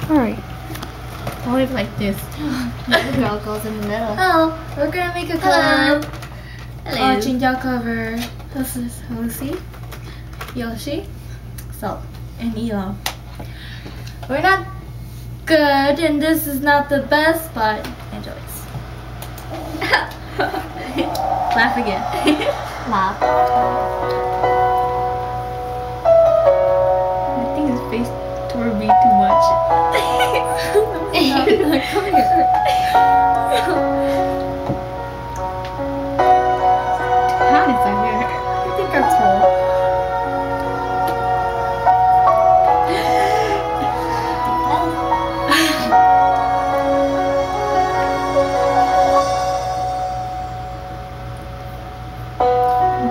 Alright. Hold it like this. The girl goes in the middle. Oh, we're gonna make a collab. Hello. Tseem Nco cover. This is Lucy, Yoshi, and yyylam. We're not good, and this is not the best, but enjoy. Laugh again. Laugh. I think his face toward me too much. Come here. How is that here? I think I'm tall.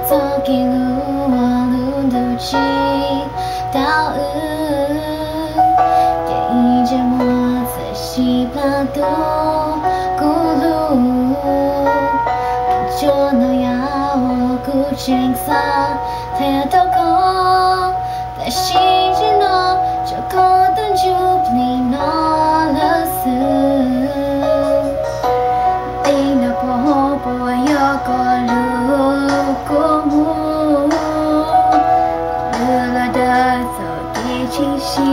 Talking luôn đủ chi đau ư để ý cho mua sẽ chỉ là tu cú lu cho nó ya cú tranh xa thế đâu có để chỉ cho nó cho có tân chụp ni nó là sự tình nó bỏ yo có lu cô mu là đã giờ kia chỉ xí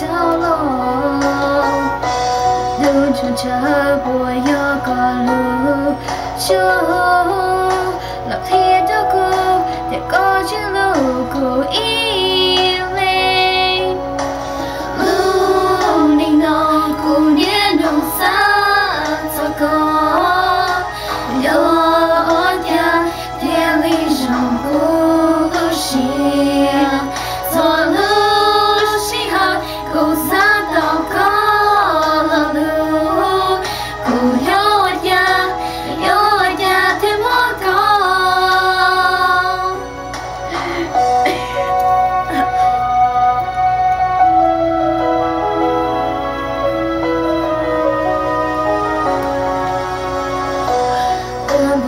đau lòng đừng cho chờ bùa yo có lu cho là thiệt đâu cô để có chữ lu cô ý lên lu này nó cô nhớ nồng xa cho con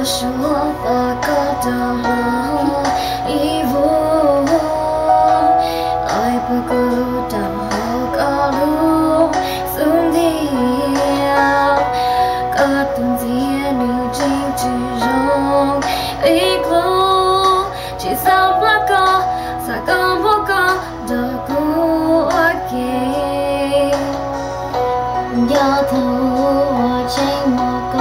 说把个的好衣服，爱不够的好高路，送掉个冬天女进之中，一路至少不够，才够不够的故给，摇头我寂寞够。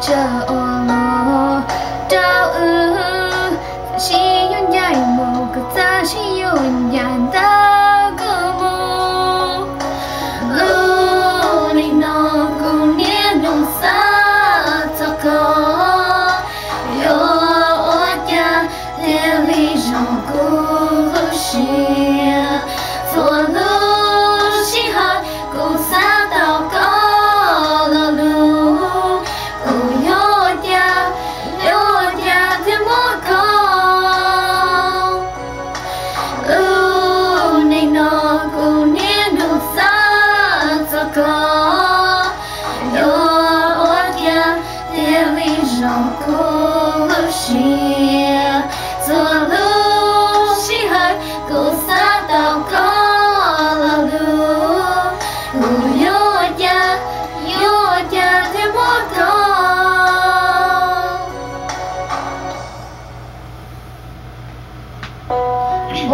chờ lo đau ư chỉ yon nhảy mồ cứ ta chỉ yon nhàn ta cứ mồ lu này nó cũng nhẹ nồng xa cho có yo oja television cũng lu xia cho lu xi ha cũng xa tao có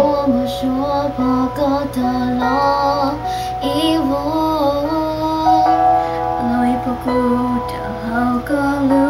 我们说不够的了，遗忘，来不够的好个路。